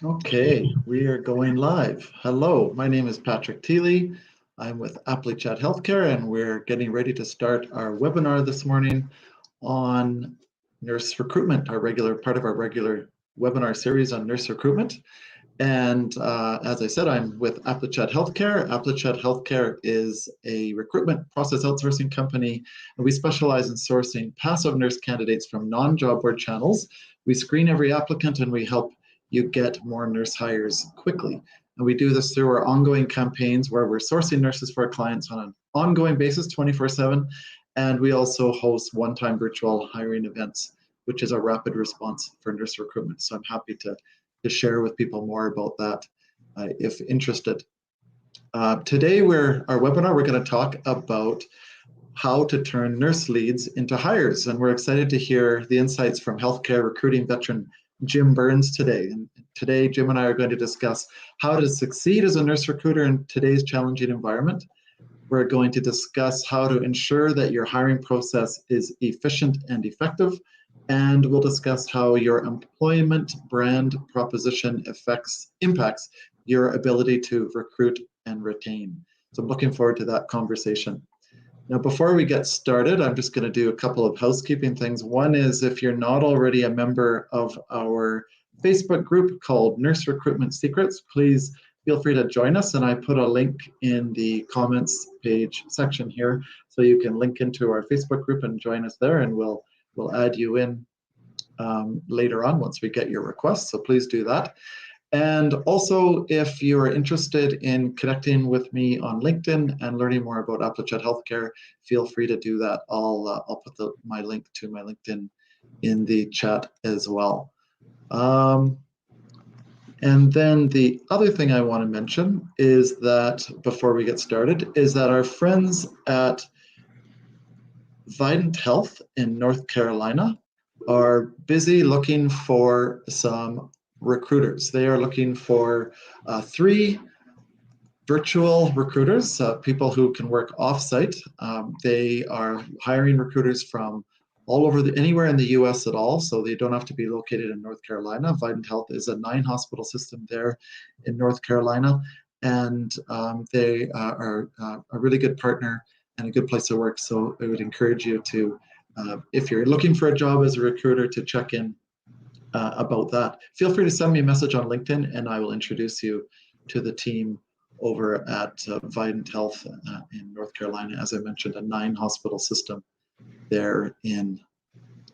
Okay, we are going live. Hello, my name is Patrick Teeley. I'm with Applichat Healthcare, and we're getting ready to start our webinar this morning on nurse recruitment, part of our regular webinar series on nurse recruitment. And as I said, I'm with Applichat Healthcare. Applichat Healthcare is a recruitment process outsourcing company, and we specialize in sourcing passive nurse candidates from non-job board channels. We screen every applicant and we help you get more nurse hires quickly. And we do this through our ongoing campaigns where we're sourcing nurses for our clients on an ongoing basis, 24/7. And we also host one-time virtual hiring events, which is a rapid response for nurse recruitment. So I'm happy to share with people more about that if interested. Today, our webinar, we're going to talk about how to turn nurse leads into hires. And we're excited to hear the insights from healthcare recruiting veteran Jim Burns today. And today, Jim and I are going to discuss how to succeed as a nurse recruiter in today's challenging environment. We're going to discuss how to ensure that your hiring process is efficient and effective. And we'll discuss how your employment brand proposition impacts your ability to recruit and retain. So I'm looking forward to that conversation. Now, before we get started, I'm just going to do a couple of housekeeping things. One is, if you're not already a member of our Facebook group called Nurse Recruitment Secrets, please feel free to join us. And I put a link in the comments page section here, so you can link into our Facebook group and join us there, and we'll add you in later on once we get your request. So please do that. And also, if you are interested in connecting with me on LinkedIn and learning more about Applichat Healthcare, feel free to do that. I'll put my link to my LinkedIn in the chat as well. And then the other thing I want to mention is that, before we get started, is that our friends at Vidant Health in North Carolina are busy looking for some recruiters. They are looking for 3 virtual recruiters, people who can work off-site. They are hiring recruiters from all over anywhere in the US at all, so they don't have to be located in North Carolina. Vidant Health is a 9-hospital system there in North Carolina, and they are a really good partner and a good place to work. So I would encourage you to, if you're looking for a job as a recruiter, to check in about that. Feel free to send me a message on LinkedIn, and I will introduce you to the team over at Vidant Health in North Carolina. As I mentioned, a 9-hospital system there in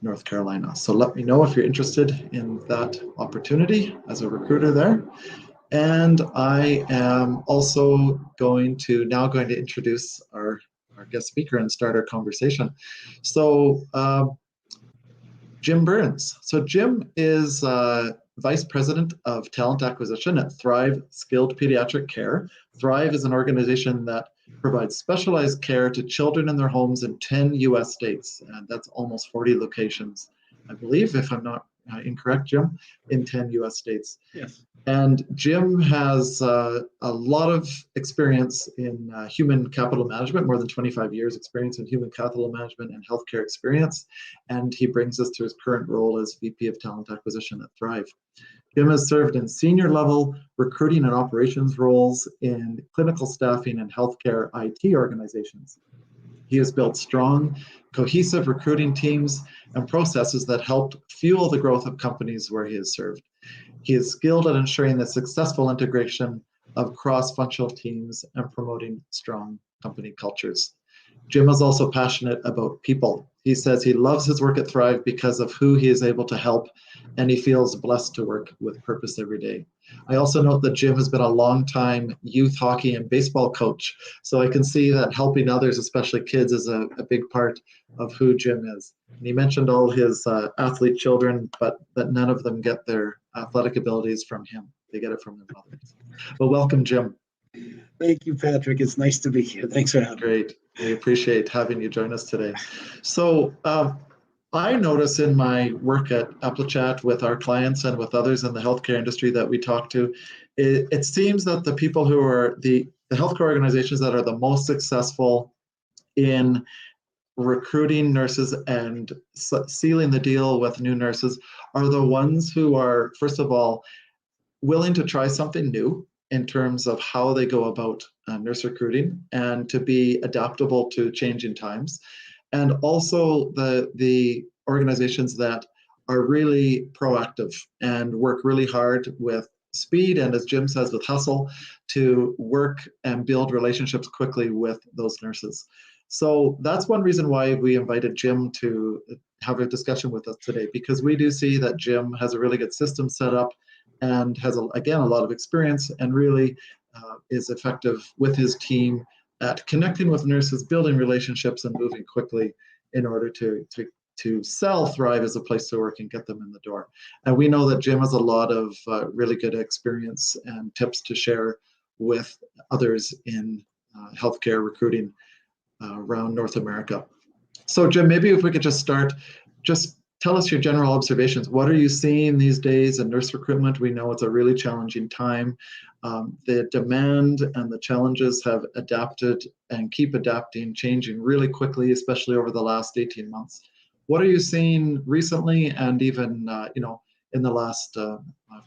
North Carolina. So let me know if you're interested in that opportunity as a recruiter there. And I am also going to introduce our guest speaker and start our conversation. So Jim Burns. So Jim is Vice President of Talent Acquisition at Thrive Skilled Pediatric Care. Thrive is an organization that provides specialized care to children in their homes in 10 US states. And that's almost 40 locations, I believe, if I'm not incorrect, Jim, in 10 US states. Yes. And Jim has a lot of experience in human capital management, more than 25 years experience in human capital management and healthcare experience. And he brings us to his current role as VP of Talent Acquisition at Thrive. Jim has served in senior level recruiting and operations roles in clinical staffing and healthcare IT organizations. He has built strong, cohesive recruiting teams and processes that helped fuel the growth of companies where he has served. He is skilled at ensuring the successful integration of cross-functional teams and promoting strong company cultures. Jim is also passionate about people. He says he loves his work at Thrive because of who he is able to help, and he feels blessed to work with purpose every day. I also note that Jim has been a long-time youth hockey and baseball coach, so I can see that helping others, especially kids, is a big part of who Jim is. And he mentioned all his athlete children, but that none of them get their athletic abilities from him. They get it from their mothers. Well, welcome, Jim. Thank you, Patrick. It's nice to be here. Thanks for having me. Great. We appreciate having you join us today. So I notice in my work at Applichat with our clients and with others in the healthcare industry that we talk to, it seems that the people who are the healthcare organizations that are the most successful in recruiting nurses and sealing the deal with new nurses are the ones who are, first of all, willing to try something new in terms of how they go about nurse recruiting and to be adaptable to changing times. And also the organizations that are really proactive and work really hard with speed and, as Jim says, with hustle to work and build relationships quickly with those nurses. So that's one reason why we invited Jim to have a discussion with us today, because we do see that Jim has a really good system set up and has, again, a lot of experience and really is effective with his team at connecting with nurses, building relationships, and moving quickly in order to sell Thrive as a place to work and get them in the door. And we know that Jim has a lot of really good experience and tips to share with others in healthcare recruiting around North America. So Jim, maybe if we could just start, just tell us your general observations. What are you seeing these days in nurse recruitment? We know it's a really challenging time. The demand and the challenges have adapted and keep adapting, changing really quickly, especially over the last 18 months. What are you seeing recently and even in the last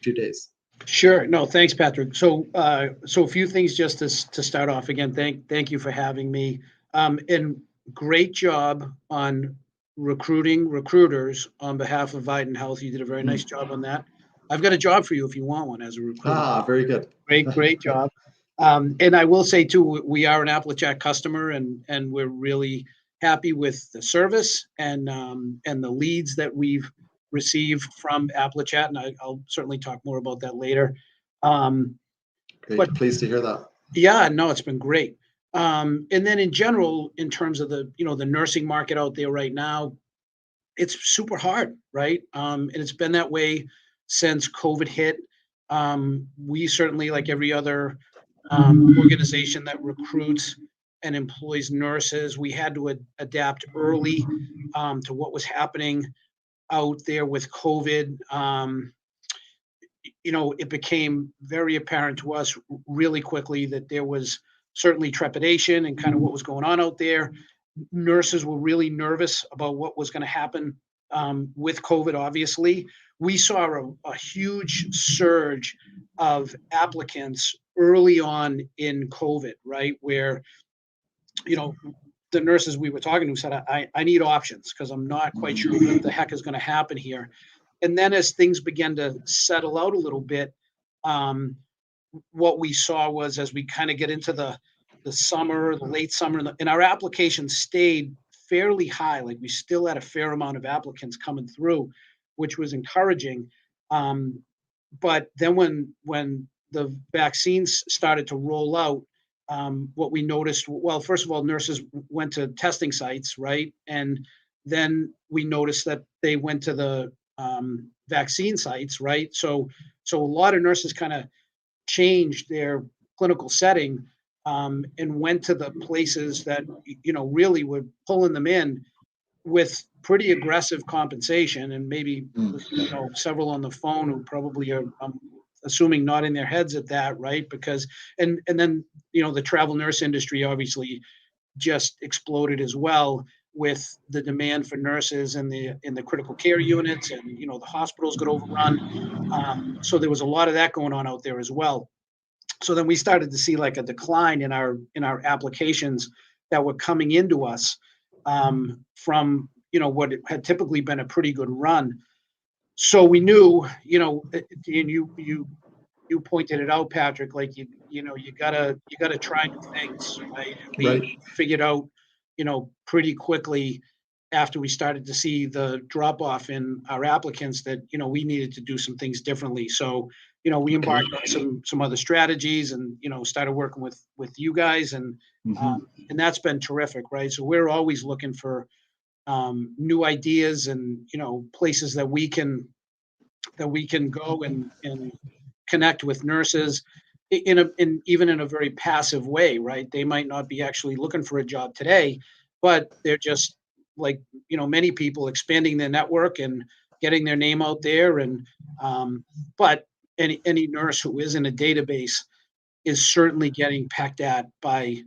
few days? Sure. No, thanks, Patrick. So a few things just to start off. Again, thank you for having me. And great job on recruiting recruiters on behalf of Vidant Health. You did a very nice job on that. I've got a job for you if you want one as a recruiter. Ah, very good. Great job. And I will say too, we are an Applichat customer, and we're really happy with the service and the leads that we've received from Applichat, and I'll certainly talk more about that later. Great, but pleased to hear that. Yeah, no, it's been great. And then in general, in terms of the nursing market out there right now, it's super hard, right? And it's been that way since COVID hit. We certainly, like every other organization that recruits and employs nurses, we had to adapt early to what was happening out there with COVID. It became very apparent to us really quickly that there was certainly trepidation and kind of what was going on out there. Nurses were really nervous about what was going to happen with COVID, obviously. We saw a huge surge of applicants early on in COVID, right? Where, the nurses we were talking to said, I need options because I'm not quite sure what the heck is going to happen here. And then as things began to settle out a little bit, what we saw was as we kind of get into the summer, the late summer, and our applications stayed fairly high. Like we still had a fair amount of applicants coming through, which was encouraging. But then when the vaccines started to roll out, what we noticed, well, first of all, nurses went to testing sites, right? And then we noticed that they went to the vaccine sites, right? So a lot of nurses kind of changed their clinical setting and went to the places that, really were pulling them in with pretty aggressive compensation, and maybe, several on the phone who probably are, assuming not in their heads at that, right? Because, and then, the travel nurse industry obviously just exploded as well with the demand for nurses in the critical care units, and, the hospitals got overrun. So there was a lot of that going on out there as well. So then we started to see like a decline in our applications that were coming into us from, what had typically been a pretty good run. So we knew, and you pointed it out, Patrick, like you gotta try new things, right? We figured out, pretty quickly after we started to see the drop off in our applicants that, we needed to do some things differently. So, we embarked on some other strategies and, started working with you guys, and that's been terrific, right? So we're always looking for new ideas and, places that we can go and connect with nurses in even in a very passive way, right? They might not be actually looking for a job today, but they're just like, many people expanding their network and getting their name out there. And but any nurse who is in a database is certainly getting pecked at by,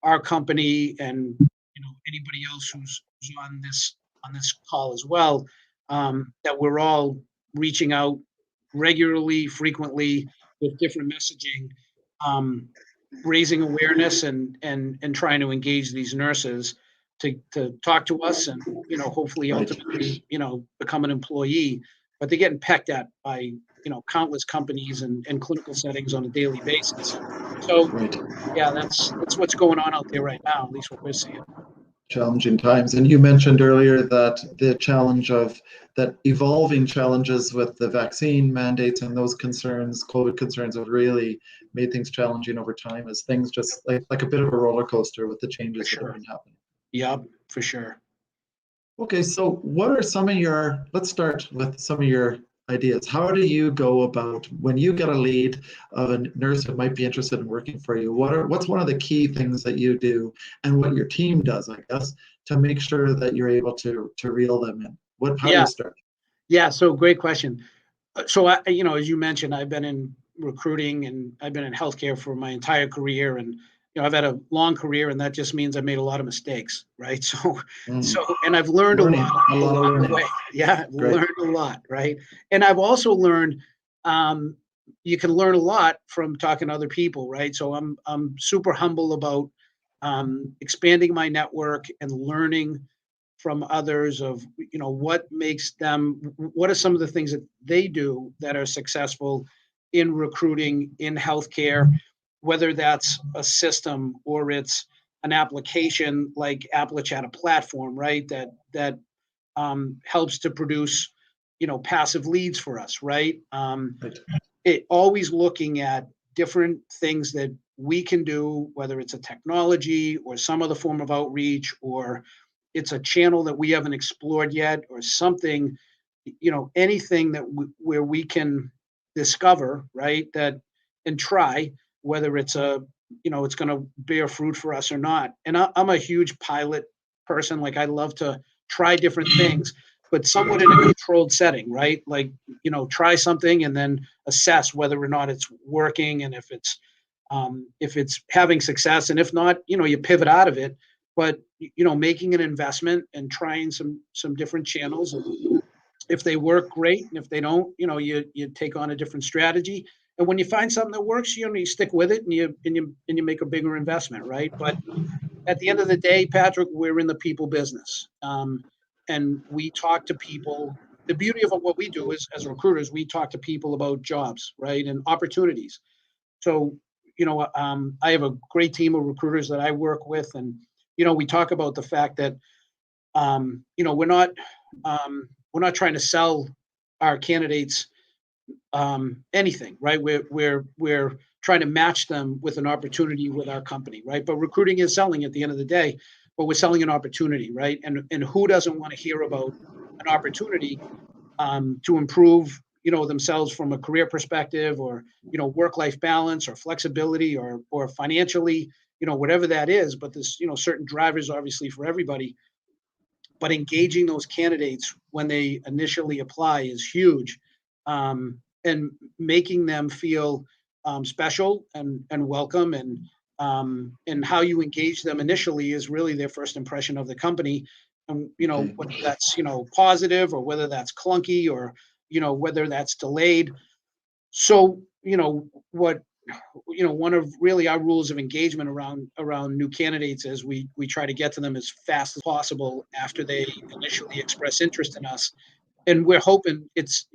our company and, anybody else who's on this call as well, that we're all reaching out regularly, frequently, with different messaging, raising awareness and trying to engage these nurses to talk to us and, hopefully Right. ultimately, become an employee. But they're getting pecked at by, countless companies and clinical settings on a daily basis. So Right. yeah, that's what's going on out there right now, at least what we're seeing. Challenging times. And you mentioned earlier that the challenge of that evolving challenges with the vaccine mandates and those concerns, COVID concerns, have really made things challenging over time as things just like a bit of a roller coaster with the For changes that have sure. been happening. Yep, for sure. Okay, so what are some of your, let's start with some of your ideas. How do you go about when you get a lead of a nurse that might be interested in working for you? What's one of the key things that you do and what your team does, I guess, to make sure that you're able to reel them in? How do you Yeah, start? yeah. So great question. So as you mentioned, I've been in recruiting and I've been in healthcare for my entire career, and I've had a long career, and that just means I've made a lot of mistakes, right? Mm, And I've learned a learning, lot a lot of along the learning. way. Yeah, I've Great. learned a lot, right? And I've also learned um, you can learn a lot from talking to other people, right? So I'm super humble about expanding my network and learning from others of what makes them, what are some of the things that they do that are successful in recruiting in healthcare, whether that's a system or it's an application like AppleChat, a platform, right, that helps to produce passive leads for us, right. Right. It always looking at different things that we can do, whether it's a technology or some other form of outreach, or it's a channel that we haven't explored yet, or something, anything where we can discover, right, that and try, whether it's it's going to bear fruit for us or not. And I'm a huge pilot person. Like, I love to try different things, but somewhat in a controlled setting, right? Like, try something and then assess whether or not it's working, and if it's having success, and if not, you pivot out of it. But making an investment and trying some different channels, and if they work, great, and if they don't, you take on a different strategy. And when you find something that works, you stick with it, and you make a bigger investment, right? But at the end of the day, Patrick, we're in the people business, and we talk to people. The beauty of what we do is, as recruiters, we talk to people about jobs, right, and opportunities. So, I have a great team of recruiters that I work with, and we talk about the fact that we're not trying to sell our candidates anything, right? We're trying to match them with an opportunity with our company, right? But recruiting is selling at the end of the day, but we're selling an opportunity, right? And who doesn't want to hear about an opportunity to improve, themselves from a career perspective, or work-life balance, or flexibility, or financially, whatever that is. But there's certain drivers, obviously, for everybody. But engaging those candidates when they initially apply is huge, and making them feel special and welcome, and how you engage them initially is really their first impression of the company. And Okay. whether that's positive, or whether that's clunky, or whether that's delayed. So what one of really our rules of engagement around new candidates is we try to get to them as fast as possible after they initially express interest in us, and we're hoping it's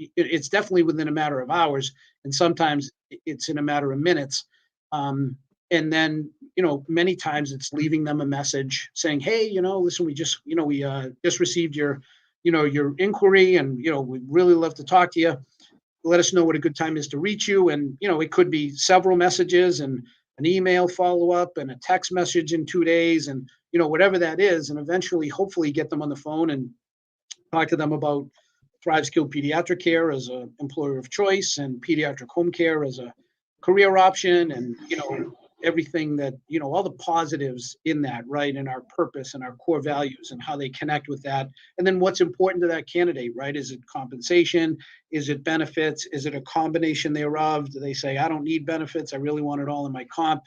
definitely within a matter of hours, and sometimes it's in a matter of minutes. And then many times it's leaving them a message saying, hey, listen, we just received your inquiry, and we'd really love to talk to you. Let us know what a good time is to reach you. And it could be several messages, and an email follow-up, and a text message in 2 days, and whatever that is, and eventually hopefully get them on the phone and talk to them about Thrive Skilled Pediatric Care as an employer of choice, and pediatric home care as a career option, and everything that all the positives in that, right, and our purpose and our core values, and how they connect with that. And then what's important to that candidate, right? Is it compensation? Is it benefits? Is it a combination thereof? Do they say, I don't need benefits, I really want it all in my comp?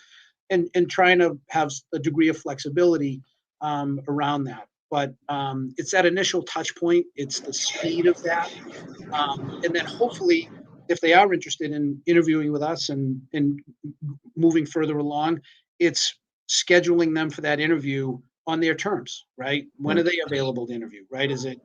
And trying to have a degree of flexibility around that. But it's that initial touch point, it's the speed of that, and then hopefully if they are interested in interviewing with us and moving further along, it's scheduling them for that interview on their terms, right? When are they available to interview, right? Is it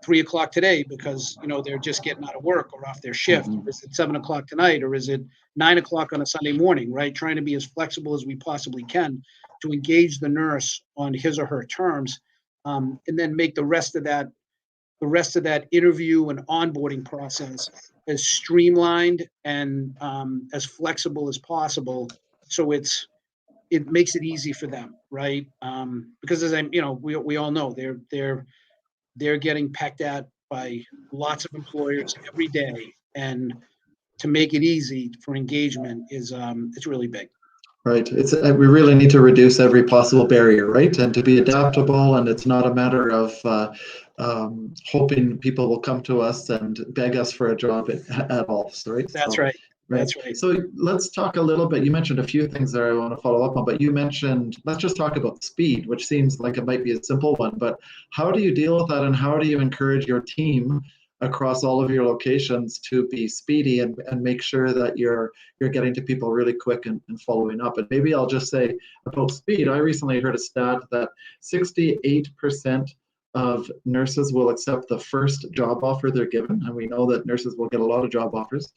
3 o'clock today because they're just getting out of work or off their shift? Mhm. Is it 7 o'clock tonight, or is it 9 o'clock on a Sunday morning, right? Trying to be as flexible as we possibly can to engage the nurse on his or her terms, and then make the rest of that interview and onboarding process as streamlined and as flexible as possible, so it makes it easy for them, right? Because as we all know, they're getting pecked at by lots of employers every day, and to make it easy for engagement is it's really big. Right. It's we really need to reduce every possible barrier, right? And to be adaptable, and it's not a matter of hoping people will come to us and beg us for a job at all, right? That's So, right. right. That's right. So let's talk a little bit. You mentioned a few things there I want to follow up on, but you mentioned, let's just talk about speed, which seems like it might be a simple one, but how do you deal with that, and how do you encourage your team across all of your locations to be speedy and make sure that you're getting to people really quick and following up? And maybe I'll just say about speed, I recently heard a stat that 68% of nurses will accept the first job offer they're given. And we know that nurses will get a lot of job offers.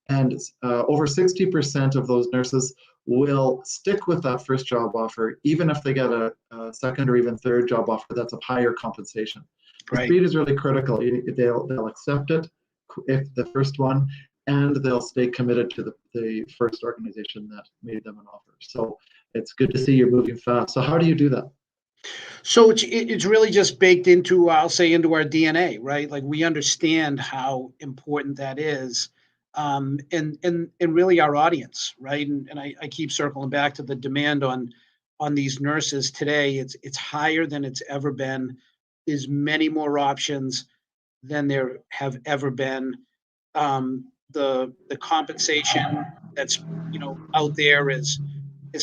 And over 60% of those nurses will stick with that first job offer, even if they get a second or even third job offer that's of higher compensation. The Right. speed is really critical. They'll accept it if the first one, and they'll stay committed to the first organization that made them an offer. So it's good to see you're moving fast. So how do you do that? So it's really just baked into, I'll say, into our DNA, right? Like, we understand how important that is, and really our audience, right? And I keep circling back to the demand on these nurses today. It's higher than it's ever been. There's many more options than there have ever been. The compensation that's out there is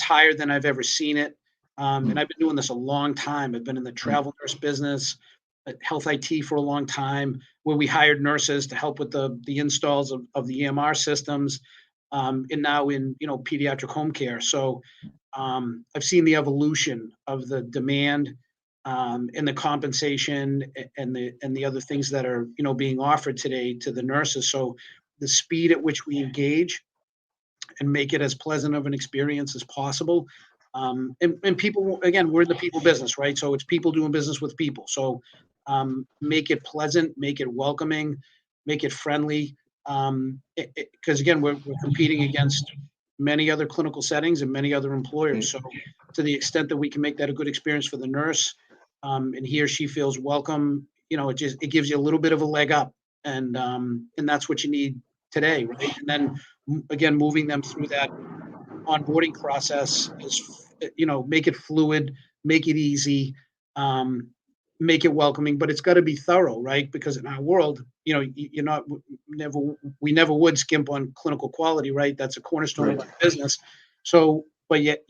higher than I've ever seen it. And I've been doing this a long time. I've been in the travel nurse business, health IT for a long time, where we hired nurses to help with the installs of the EMR systems, and now in pediatric home care. So I've seen the evolution of the demand, and the compensation, and the other things that are being offered today to the nurses. So the speed at which we engage and make it as pleasant of an experience as possible. And people, again, we're in the people business, right? So it's people doing business with people. So make it pleasant, make it welcoming, make it friendly. Because again, we're competing against many other clinical settings and many other employers. So to the extent that we can make that a good experience for the nurse, and he or she feels welcome, it gives you a little bit of a leg up, and that's what you need today, right? And then again, moving them through that onboarding process is, make it fluid, make it easy, make it welcoming, but it's got to be thorough, right? Because in our world, you're not we never would skimp on clinical quality, right? That's a cornerstone of our business. So, but yet,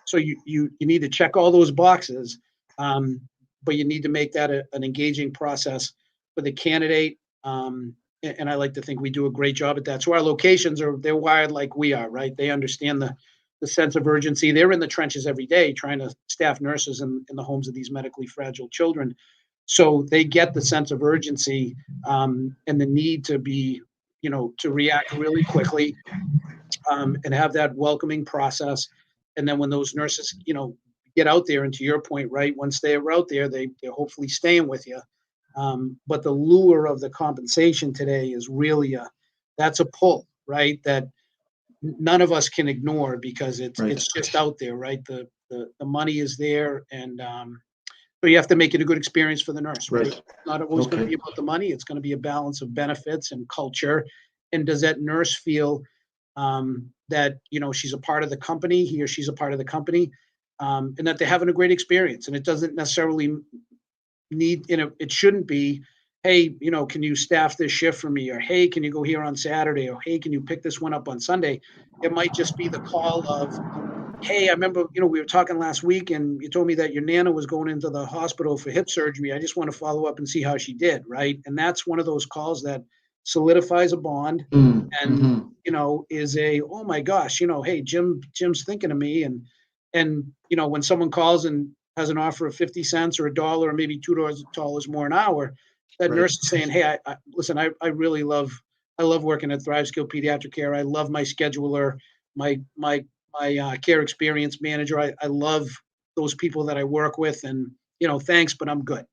so you need to check all those boxes, but you need to make that an engaging process for the candidate. And I like to think we do a great job at that. So our locations they're wired like we are, right? They understand the sense of urgency. They're in the trenches every day trying to staff nurses in the homes of these medically fragile children. So they get the sense of urgency, and the need to be, to react really quickly, and have that welcoming process. And then when those nurses, get out there, and to your point, right, once they are out there, they're hopefully staying with you. But the lure of the compensation today is really that's a pull, right? That none of us can ignore, because it's just out there, right? The money is there, and so you have to make it a good experience for the nurse, right? It's not always going to be about the money. It's going to be a balance of benefits and culture. And does that nurse feel that she's a part of the company, he or she's a part of the company, and that they're having a great experience? And it doesn't necessarily need, it shouldn't be, hey, can you staff this shift for me? Or, hey, can you go here on Saturday? Or, hey, can you pick this one up on Sunday? It might just be the call of, hey, I remember, we were talking last week and you told me that your Nana was going into the hospital for hip surgery. I just want to follow up and see how she did, right? And that's one of those calls that solidifies a bond, Mm, and mhm. is a, oh my gosh, hey, Jim's thinking of me, and when someone calls and has an offer of 50 cents or $1 or maybe $2 more an hour, that Right. nurse is saying, hey, I listen, I really I love working at Thrive Skilled Pediatric Care. I love my scheduler, my care experience manager. I love those people that I work with, and thanks, but I'm good.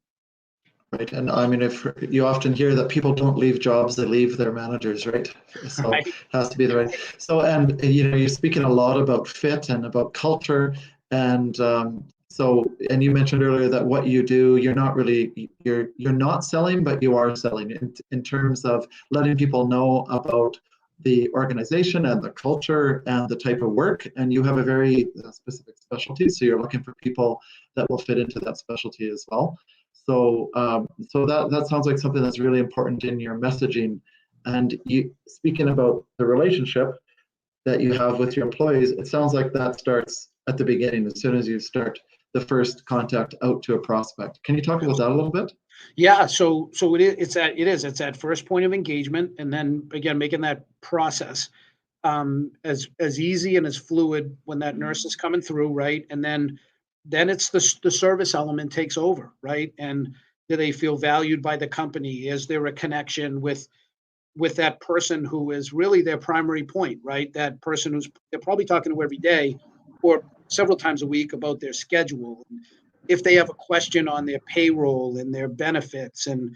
Right. And I mean, if you often hear that people don't leave jobs, they leave their managers, right? So Right? it has to be the right. So, and you're speaking a lot about fit and about culture. And and you mentioned earlier that what you do, you're not really, you're not selling, but you are selling in terms of letting people know about the organization and the culture and the type of work. And you have a very specific specialty. So you're looking for people that will fit into that specialty as well. So, so that sounds like something that's really important in your messaging. And you speaking about the relationship that you have with your employees, it sounds like that starts at the beginning, as soon as you start the first contact out to a prospect. Can you talk about that a little bit? Yeah, so it's that first point of engagement, and then again making that process as easy and as fluid when that nurse is coming through, right? And then it's the service element takes over, right? And do they feel valued by the company? Is there a connection with that person who is really their primary point, right? That person who's they're probably talking to every day or several times a week about their schedule. If they have a question on their payroll and their benefits and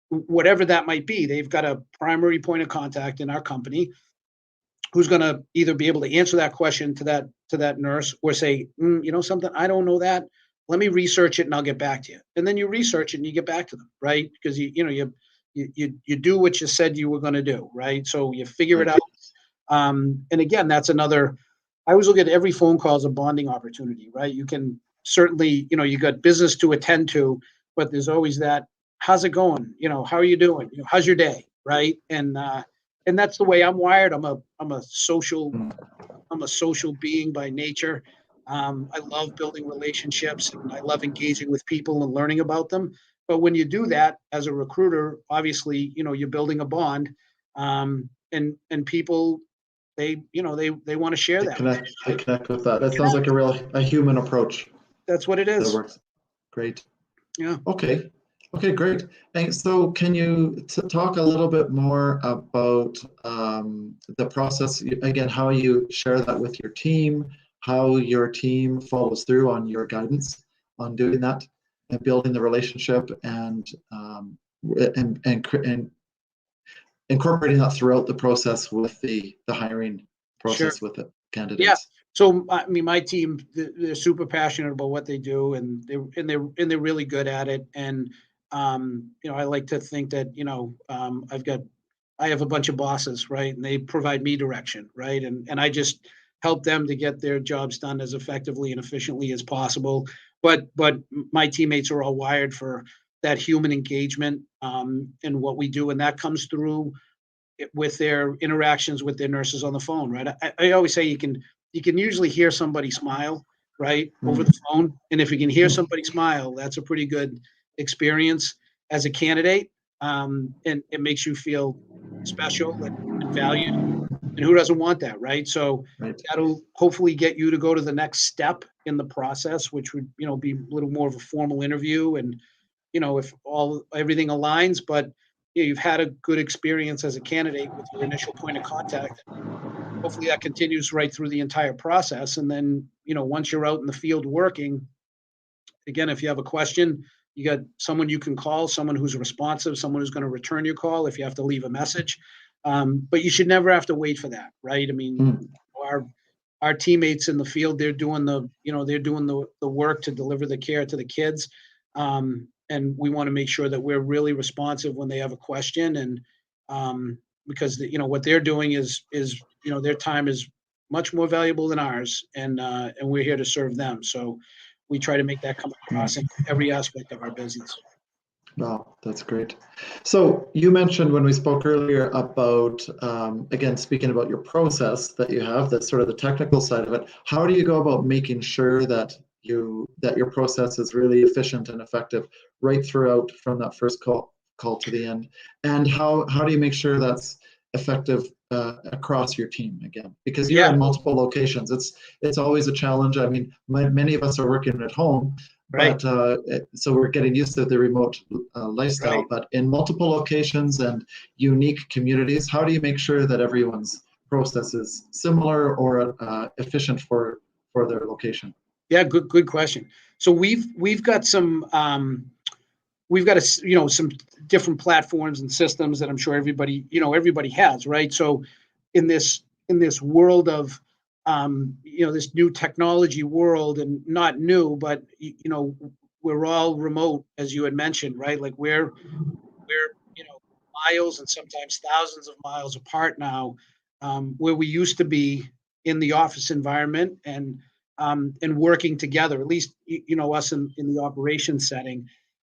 whatever that might be, they've got a primary point of contact in our company who's going to either be able to answer that question to that nurse or say, something, I don't know that. Let me research it and I'll get back to you. And then you research it and you get back to them, right? Because you do what you said you were going to do, right? So you figure it out. And again, that's another. I always look at every phone call as a bonding opportunity, right? You can certainly, you got business to attend to, but there's always that. How's it going? How are you doing? How's your day, right? And that's the way I'm wired. I'm a social being by nature. I love building relationships and I love engaging with people and learning about them. But when you do that as a recruiter, obviously, you're building a bond, and people, they want to share that. They connect with that. That sounds like a human approach. That's what it That is. works. Great. Yeah. Okay. Okay, great. And so can you talk a little bit more about the process, again, how you share that with your team, how your team follows through on your guidance on doing that and building the relationship and incorporating that throughout the process with the hiring Sure. process with the Yeah. candidates? So I mean, my team, they're super passionate about what they do, and they're really good at it. And I like to think that I have a bunch of bosses, right, and they provide me direction, right, and I just help them to get their jobs done as effectively and efficiently as possible. But my teammates are all wired for that human engagement in what we do, and that comes through with their interactions with their nurses on the phone, right? I always say you can usually hear somebody smile, right, over the phone, and if you can hear somebody smile, that's a pretty good experience as a candidate, and it makes you feel special and valued. And who doesn't want that, right? So Right. that'll hopefully get you to go to the next step in the process, which would be a little more of a formal interview, and if everything aligns, but you've had a good experience as a candidate with your initial point of contact. Hopefully that continues right through the entire process. And then, once you're out in the field working, again, if you have a question, you got someone you can call, someone who's responsive, someone who's going to return your call if you have to leave a message. But you should never have to wait for that, right? I mean, our teammates in the field, they're doing the work to deliver the care to the kids. And we want to make sure that we're really responsive when they have a question. And because what they're doing is their time is much more valuable than ours, and we're here to serve them. So we try to make that come across in every aspect of our business. Wow, that's great. So you mentioned when we spoke earlier about, again, speaking about your process that you have, that's sort of the technical side of it. How do you go about making sure that your process is really efficient and effective right throughout from that first call call to the end. And how do you make sure that's effective across your team again? Because you're Yeah, in multiple locations. It's always a challenge. I mean, many of us are working at home, right, but so we're getting used to the remote lifestyle. right. But in multiple locations and unique communities, how do you make sure that everyone's process is similar or efficient for their location? Yeah, good question. So we've got some some different platforms and systems that I'm sure everybody has, right? So in this world of this new technology world, and not new, but we're all remote, as you had mentioned, right? Like we're miles and sometimes thousands of miles apart now, where we used to be in the office environment and working together, at least us in the operation setting.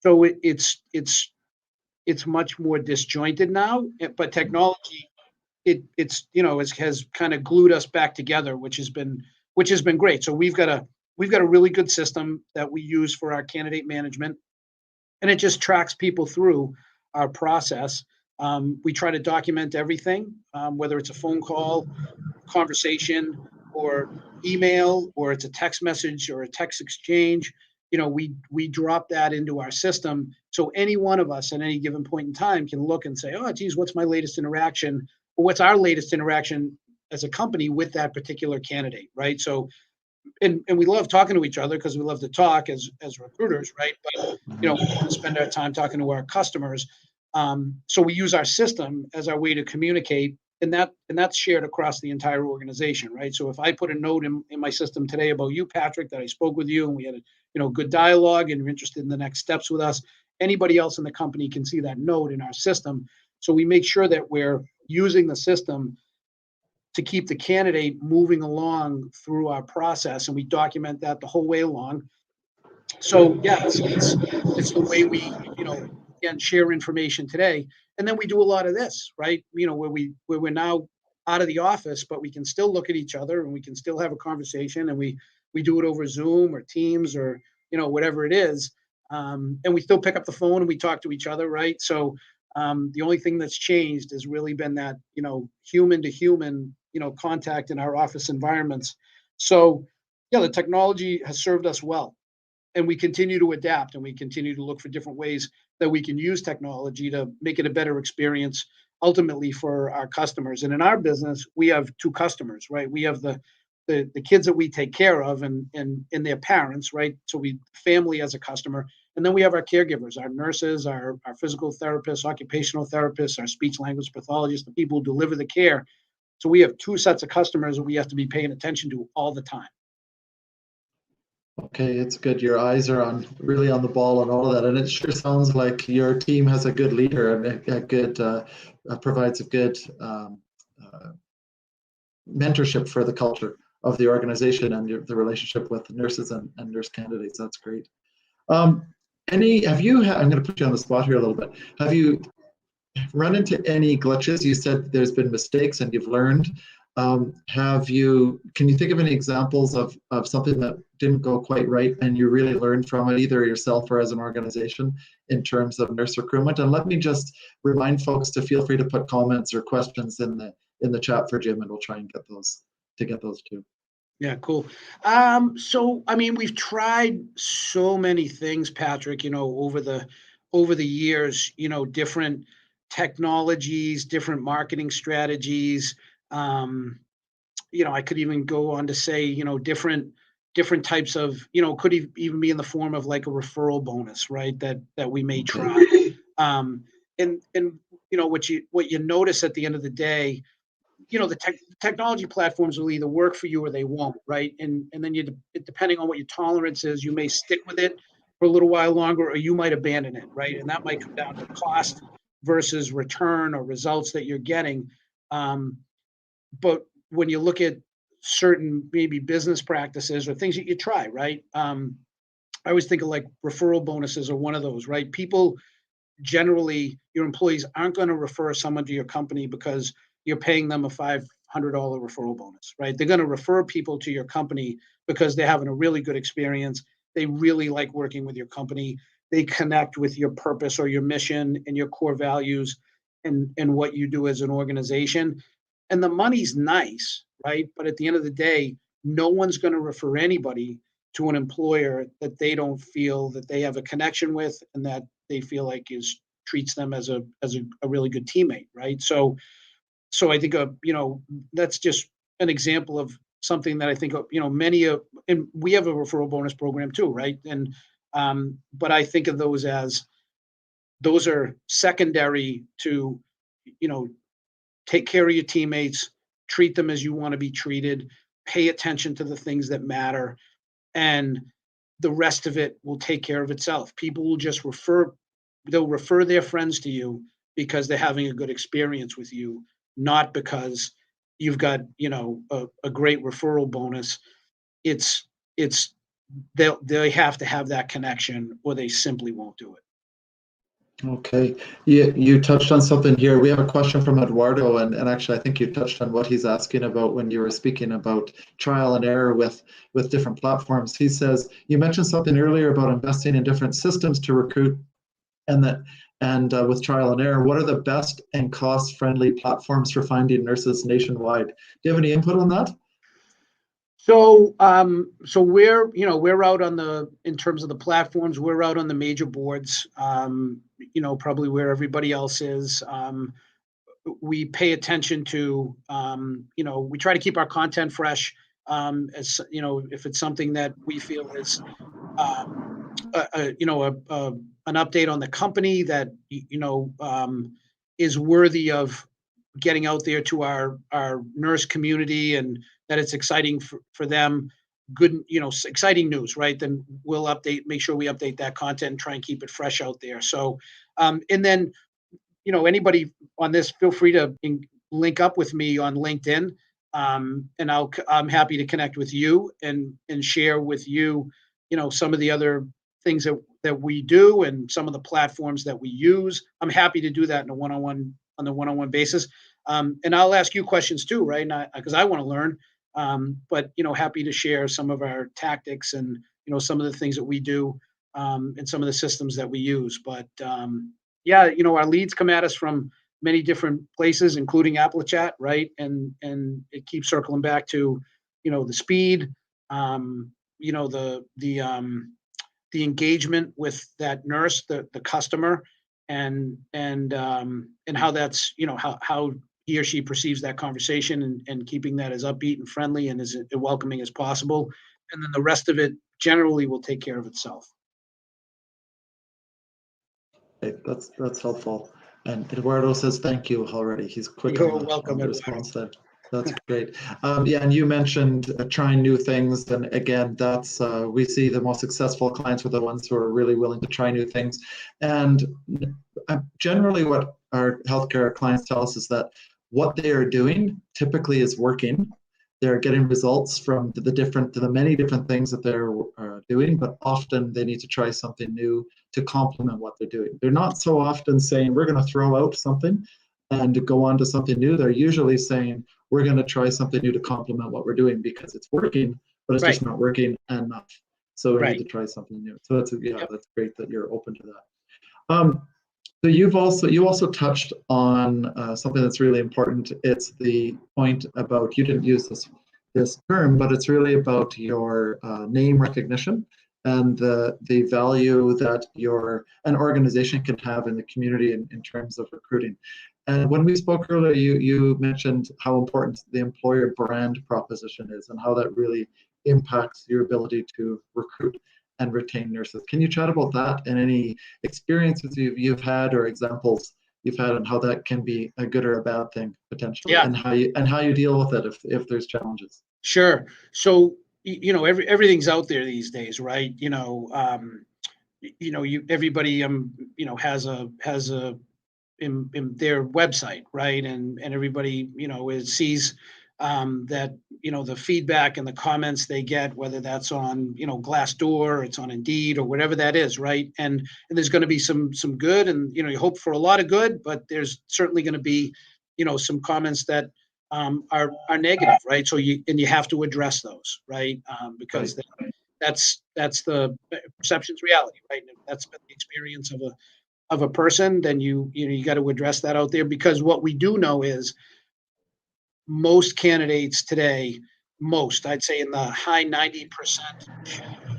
So it's much more disjointed now, but technology has kind of glued us back together, which has been great. So we've got a really good system that we use for our candidate management, and it just tracks people through our process. We try to document everything, whether it's a phone call, conversation, or email, or it's a text message or a text exchange. We drop that into our system, so any one of us at any given point in time can look and say, oh geez, what's my latest interaction, or what's our latest interaction as a company with that particular candidate, right? So and we love talking to each other because we love to talk as recruiters, right? But we want to spend our time talking to our customers. So we use our system as our way to communicate, and that's shared across the entire organization, right? So if I put a note in my system today about you, Patrick, that I spoke with you and we had a good dialogue and you're interested in the next steps with us, anybody else in the company can see that note in our system. So we make sure that we're using the system to keep the candidate moving along through our process, and we document that the whole way along. So yeah, it's the way we again share information today, and then we do a lot of this, right? Where we're now out of the office, but we can still look at each other and we can still have a conversation, and we do it over Zoom or Teams or whatever it is, and we still pick up the phone and we talk to each other, right? So the only thing that's changed has really been that human to human contact in our office environments. So yeah, the technology has served us well, and we continue to adapt, and we continue to look for different ways that we can use technology to make it a better experience ultimately for our customers. And in our business, we have two customers, right? We have the kids that we take care of and their parents, right? So we family as a customer. And then we have our caregivers, our nurses, our physical therapists, occupational therapists, our speech language pathologists, the people who deliver the care. So we have two sets of customers that we have to be paying attention to all the time. Okay, it's good. Your eyes are really on the ball and all of that, and it sure sounds like your team has a good leader and a good provides a good mentorship for the culture of the organization and the relationship with nurses and nurse candidates. That's great. I'm going to put you on the spot here a little bit. Have you run into any glitches? You said there's been mistakes and you've learned. Can you think of any examples of something that didn't go quite right and you really learned from it, either yourself or as an organization, in terms of nurse recruitment? And let me just remind folks to feel free to put comments or questions in the chat for Jim, and we'll try and get those too. Yeah, cool. So I mean, we've tried so many things, Patrick, over the years, different technologies, different marketing strategies. I could even go on to say, different types of, could even be in the form of like a referral bonus, right? That we may try. And what you notice at the end of the day, the technology platforms will either work for you or they won't, right? And then depending on what your tolerance is, you may stick with it for a little while longer, or you might abandon it, right? And that might come down to cost versus return or results that you're getting. But when you look at certain maybe business practices or things that you try, right? I always think of like referral bonuses are one of those, right? People generally, your employees aren't going to refer someone to your company because you're paying them a $500 referral bonus, right? They're going to refer people to your company because they're having a really good experience. They really like working with your company. they connect with your purpose or your mission and your core values and what you do as an organization. And the money's nice, right? But at the end of the day, no one's going to refer anybody to an employer that they don't feel that they have a connection with and that they feel like treats them as a really good teammate, right? So I think that's just an example of something that I think many of, and we have a referral bonus program too, right? And but I think of those as those are secondary to take care of your teammates, treat them as you want to be treated, pay attention to the things that matter, and the rest of it will take care of itself. People will just they'll refer their friends to you because they're having a good experience with you, not because you've got a great referral bonus. It's they have to have that connection or they simply won't do it. Okay, you touched on something here. We have a question from Eduardo, and actually I think you touched on what he's asking about when you were speaking about trial and error with different platforms. He says, you mentioned something earlier about investing in different systems to recruit, and with trial and error, what are the best and cost-friendly platforms for finding nurses nationwide? Do you have any input on that? So we're out in terms of the platforms, we're out on the major boards, probably where everybody else is. We pay attention to, we try to keep our content fresh. As if it's something that we feel is, an update on the company that is worthy of getting out there to our nurse community and that it's exciting for them, good, exciting news, right? Then we'll make sure we update that content and try and keep it fresh out there. So, and then, anybody on this, feel free to link up with me on LinkedIn. And I'm happy to connect with you and share with you, some of the other things that we do and some of the platforms that we use. I'm happy to do that on the one-on-one basis. And I'll ask you questions too, right? Because I want to learn. But happy to share some of our tactics and some of the things that we do and some of the systems that we use. But our leads come at us from many different places, including AppleChat, right? And it keeps circling back to the speed, the engagement with that nurse, the customer, and how that's how he or she perceives that conversation and keeping that as upbeat and friendly and as welcoming as possible. And then the rest of it generally will take care of itself. Okay, that's helpful. And Eduardo says thank you already. He's quick You're on welcome, the response there. That's great. And you mentioned trying new things. And again, that's we see the most successful clients are the ones who are really willing to try new things. And generally what our healthcare clients tell us is that what they are doing typically is working. They're getting results from the many different things that they're doing, but often they need to try something new to complement what they're doing. They're not so often saying, we're going to throw out something and go on to something new. They're usually saying, we're going to try something new to complement what we're doing because it's working, but it's just not working enough. So we need to try something new. So that's great that you're open to that. So you also touched on something that's really important. It's the point about, you didn't use this term, but it's really about your name recognition and the value that an organization can have in the community in terms of recruiting. And when we spoke earlier, you mentioned how important the employer brand proposition is and how that really impacts your ability to recruit and retain nurses. Can you chat about that and any experiences you've had or examples you've had on how that can be a good or a bad thing potentially, and how you deal with it if there's challenges? Sure. So everything's out there these days, right? Everybody has a in their website, right? And everybody sees that the feedback and the comments they get, whether that's on Glassdoor, it's on Indeed, or whatever that is, right? And there's going to be some good, and you hope for a lot of good, but there's certainly going to be some comments that are negative, right? So you have to address those, right? Because that's the perception's reality, right? And if that's been the experience of a person, then you got to address that out there, because what we do know is most candidates today, I'd say in the high 90%,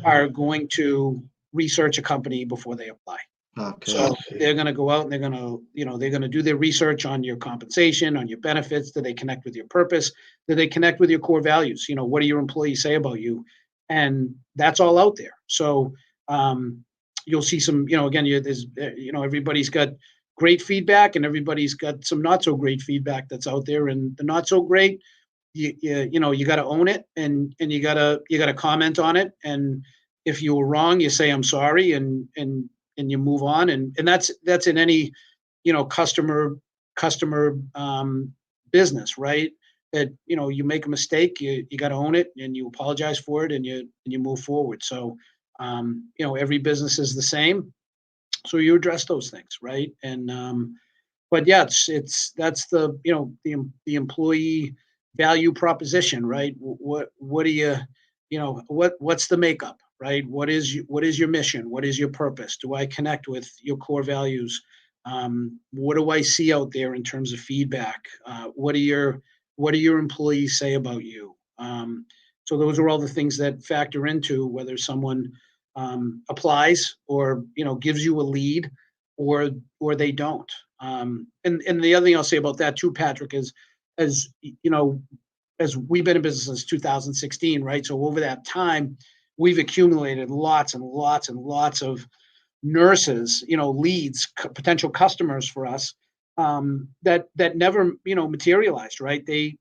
are going to research a company before they apply. Okay. So they're going to go out and they're going to do their research on your compensation, on your benefits. Do they connect with your purpose? Do they connect with your core values? What do your employees say about you? And that's all out there. So you'll see some, again, everybody's got great feedback and everybody's got some not so great feedback that's out there. And the not so great, you got to own it, and you got to comment on it. And if you were wrong, you say, I'm sorry, and you move on. And that's in any, customer business, right? That, you make a mistake, you got to own it, and you apologize for it, and you move forward. So, every business is the same. So you address those things, right? And, but yeah, that's the, the employee value proposition, right? What do what's the makeup, right? What is your mission? What is your purpose? Do I connect with your core values? What do I see out there in terms of feedback? What do your employees say about you? So those are all the things that factor into whether someone applies, or gives you a lead, or they don't. And the other thing I'll say about that too, Patrick, is as we've been in business since 2016, right? So over that time, we've accumulated lots and lots and lots of nurses, leads, potential customers for us, that never materialized, right? They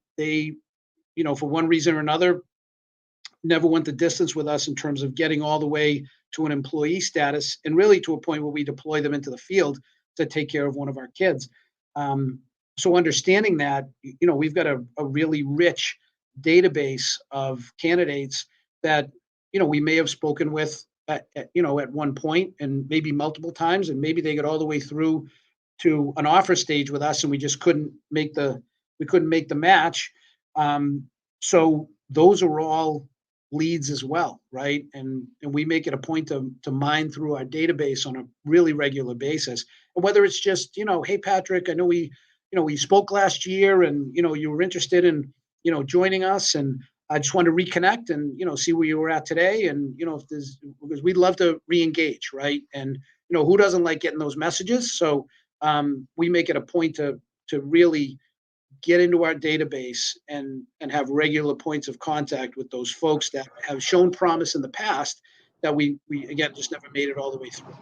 for one reason or another never went the distance with us in terms of getting all the way to an employee status, and really to a point where we deploy them into the field to take care of one of our kids. So understanding that, we've got a really rich database of candidates that, we may have spoken with at one point, and maybe multiple times, and maybe they got all the way through to an offer stage with us, and we just couldn't make the match. So those are all leads as well, right? And we make it a point to mine through our database on a really regular basis. And whether it's just, hey, Patrick, I know we spoke last year, and, you were interested in, joining us, and I just wanted to reconnect and, see where you were at today. And, because we'd love to re-engage, right? And, who doesn't like getting those messages? So we make it a point to really get into our database and have regular points of contact with those folks that have shown promise in the past that we again just never made it all the way through.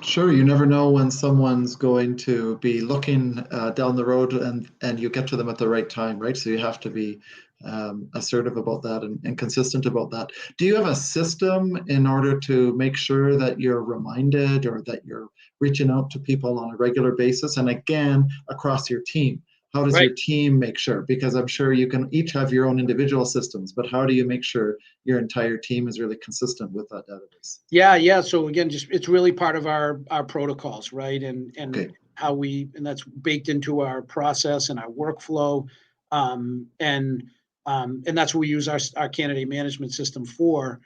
Sure, you never know when someone's going to be looking down the road, and you get to them at the right time, right? So you have to be assertive about that and consistent about that. Do you have a system in order to make sure that you're reminded, or that you're reaching out to people on a regular basis, and again, across your team? How does your team make sure? Because I'm sure you can each have your own individual systems, but how do you make sure your entire team is really consistent with that database? Yeah. So again, it's really part of our protocols, right? And Okay. and that's baked into our process and our workflow. And that's what we use our candidate management system for,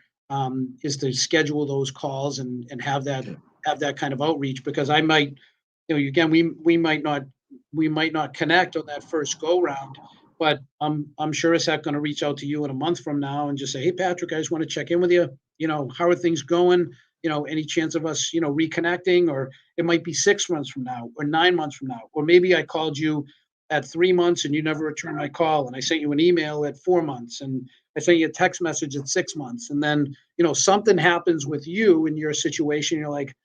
is to schedule those calls and have that kind of outreach, because I might, again, we might not connect on that first go round, but I'm sure as heck going to reach out to you in a month from now and just say, hey, Patrick, I just want to check in with you. How are things going? Any chance of us, reconnecting? Or it might be 6 months from now, or 9 months from now, or maybe I called you at 3 months and you never returned my call, and I sent you an email at 4 months, and I sent you a text message at 6 months, and then something happens with you in your situation. You're like,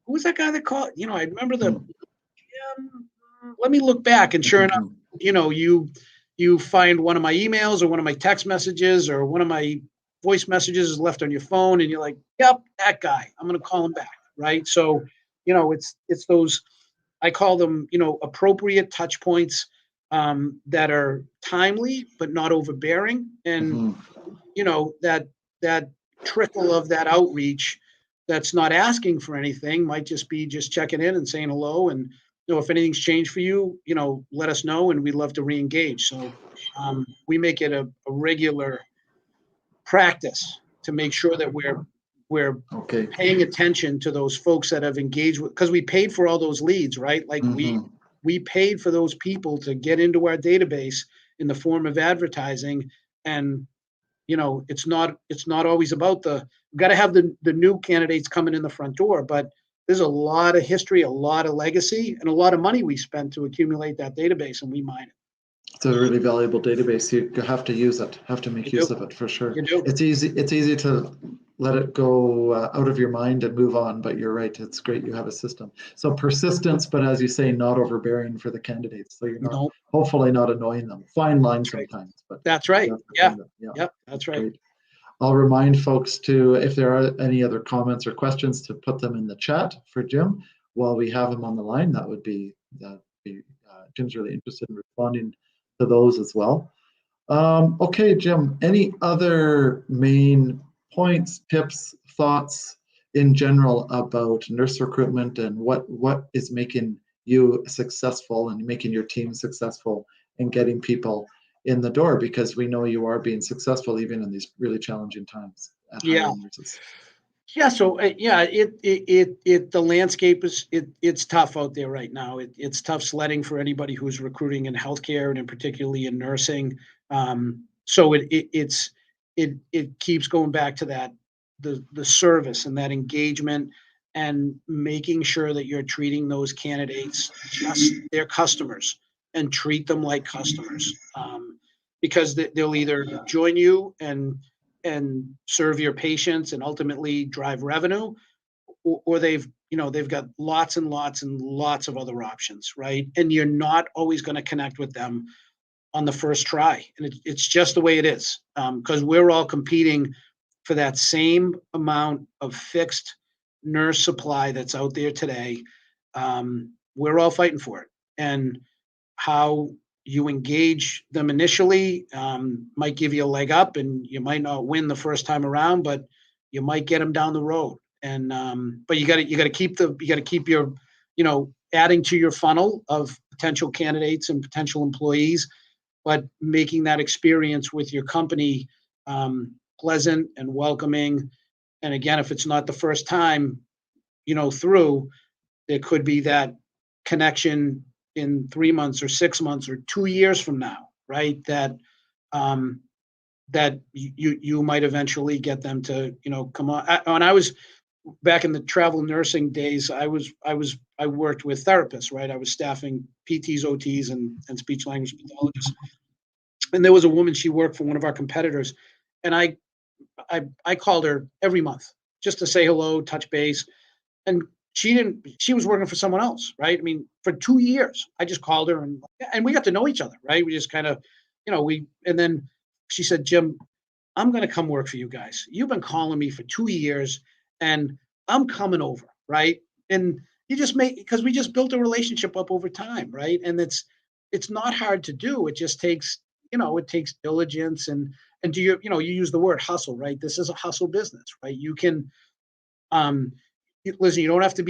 who was that guy that called? I remember let me look back, and sure enough, you find one of my emails or one of my text messages or one of my voice messages is left on your phone, and you're like, yep, that guy, I'm going to call him back. Right. So, it's those, I call them, appropriate touch points, that are timely, but not overbearing. And, that trickle of that outreach that's not asking for anything might just be just checking in and saying hello. And, if anything's changed for you, let us know, and we'd love to re-engage. So we make it a regular practice to make sure that we're Okay. paying attention to those folks that have engaged with, because we paid for all those leads, right? Like we paid for those people to get into our database in the form of advertising. And it's not always about we've got to have the new candidates coming in the front door, but there's a lot of history, a lot of legacy, and a lot of money we spent to accumulate that database, and we mine it. It's a really valuable database. You have to use it, have to make use of it for sure. You do. It's easy to let it go out of your mind and move on, but you're right. It's great you have a system. So persistence, but as you say, not overbearing for the candidates. So you're not, hopefully not annoying them. Fine line sometimes, but that's right. Yeah. Yep. That's right. Great. I'll remind folks to, if there are any other comments or questions, to put them in the chat for Jim while we have him on the line. That would be Jim's really interested in responding to those as well. Okay, Jim, any other main points, tips, thoughts in general about nurse recruitment and what is making you successful and making your team successful in getting people in the door, because we know you are being successful even in these really challenging times at hiring nurses. Yeah. So the landscape it's tough out there right now. It's tough sledding for anybody who's recruiting in healthcare and particularly in nursing. So it keeps going back to that, the service and that engagement and making sure that you're treating those candidates just their customers and treat them like customers, because they'll either join you and serve your patients and ultimately drive revenue, or they've got lots and lots and lots of other options, right? And you're not always going to connect with them on the first try, and it's just the way it is, because we're all competing for that same amount of fixed nurse supply that's out there today. We're all fighting for it, and how you engage them initially might give you a leg up, and you might not win the first time around, but you might get them down the road. And but you got to keep your adding to your funnel of potential candidates and potential employees, but making that experience with your company pleasant and welcoming. And again, if it's not the first time through, there could be that connection in 3 months or 6 months or 2 years from now, right? That that you might eventually get them to come on. When I was back in the travel nursing days, I worked with therapists, right? I was staffing PTs, OTs, and speech language pathologists. And there was a woman, she worked for one of our competitors, and I called her every month just to say hello, touch base, and she was working for someone else, right? I mean, for 2 years, I just called her and we got to know each other, right? We just kind of, and then she said, Jim, I'm going to come work for you guys. You've been calling me for 2 years and I'm coming over, right? And you just because we just built a relationship up over time, right? And it's not hard to do. It just takes, it takes diligence and do you use the word hustle, right? This is a hustle business, right? You can, listen, you don't have to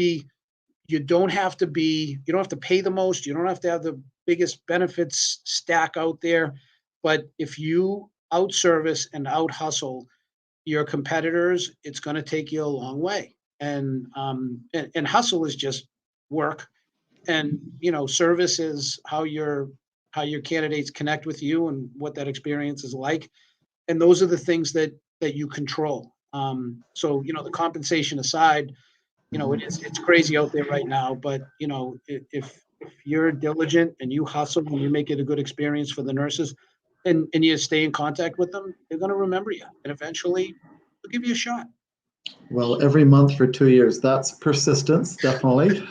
pay the most. You don't have to have the biggest benefits stack out there. But if you out-service and out-hustle your competitors, it's going to take you a long way. And hustle is just work. And, service is how your candidates connect with you and what that experience is like. And those are the things that you control. So, the compensation aside, it's crazy out there right now, but if you're diligent and you hustle and you make it a good experience for the nurses and you stay in contact with them, they're going to remember you, and eventually they'll give you a shot. Well, every month for 2 years, that's persistence, definitely.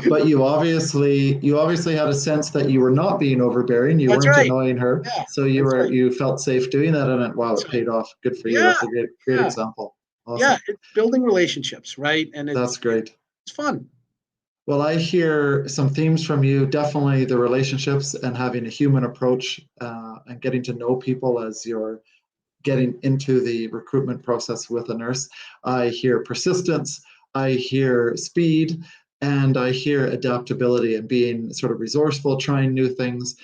But you obviously had a sense that you were not being overbearing. You weren't annoying her. Yeah, so you felt safe doing that, and it paid off. Good for you. That's a great example. Awesome. Yeah, it's building relationships, right? And that's great. It's fun. Well, I hear some themes from you, definitely the relationships and having a human approach and getting to know people as you're getting into the recruitment process with a nurse. I hear persistence, I hear speed, and I hear adaptability and being sort of resourceful, trying new things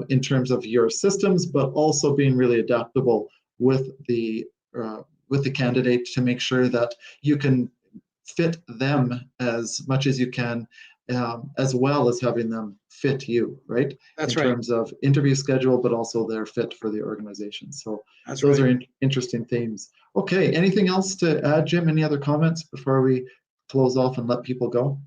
in terms of your systems, but also being really adaptable with the with the candidate to make sure that you can fit them as much as you can, as well as having them fit you, right? That's in right. terms of interview schedule, but also their fit for the organization. So That's those right. are interesting themes. Okay, anything else to add, Jim? Any other comments before we close off and let people go?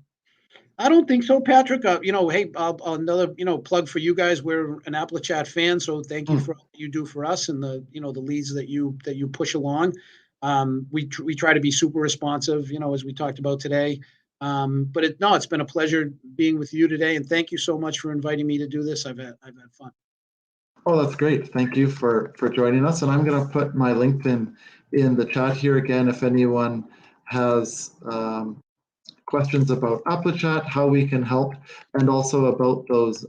I don't think so, Patrick. Hey, another, plug for you guys. We're an AppleChat fan, so thank you for what you do for us and the leads that you push along. We try to be super responsive, as we talked about today. But it's been a pleasure being with you today, and thank you so much for inviting me to do this. I've had fun. Oh, that's great. Thank you for joining us. And I'm going to put my LinkedIn in the chat here again if anyone has questions about AppleChat, how we can help, and also about those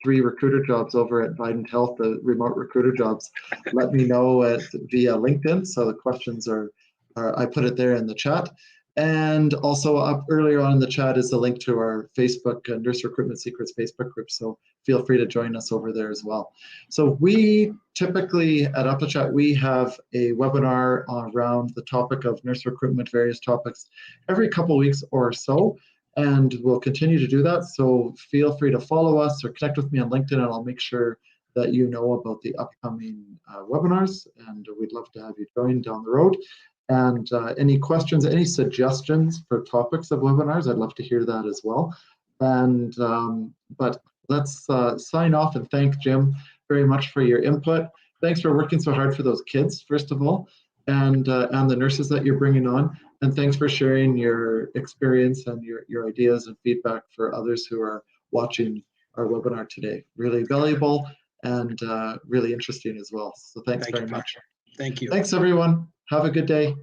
3 recruiter jobs over at Vidant Health, the remote recruiter jobs. Let me know via LinkedIn. So the questions are I put it there in the chat. And also up earlier on in the chat is the link to our Facebook Nurse Recruitment Secrets Facebook group. So feel free to join us over there as well. So we typically at AppleChat, we have a webinar around the topic of nurse recruitment, various topics, every couple of weeks or so. And we'll continue to do that. So feel free to follow us or connect with me on LinkedIn, and I'll make sure that you know about the upcoming webinars. And we'd love to have you join down the road. And any questions, any suggestions for topics of webinars, I'd love to hear that as well. And but let's sign off and thank Jim very much for your input. Thanks for working so hard for those kids, first of all, and the nurses that you're bringing on. And thanks for sharing your experience and your ideas and feedback for others who are watching our webinar today. Really valuable and really interesting as well. So thanks very much. Thank you. Thanks, everyone. Have a good day.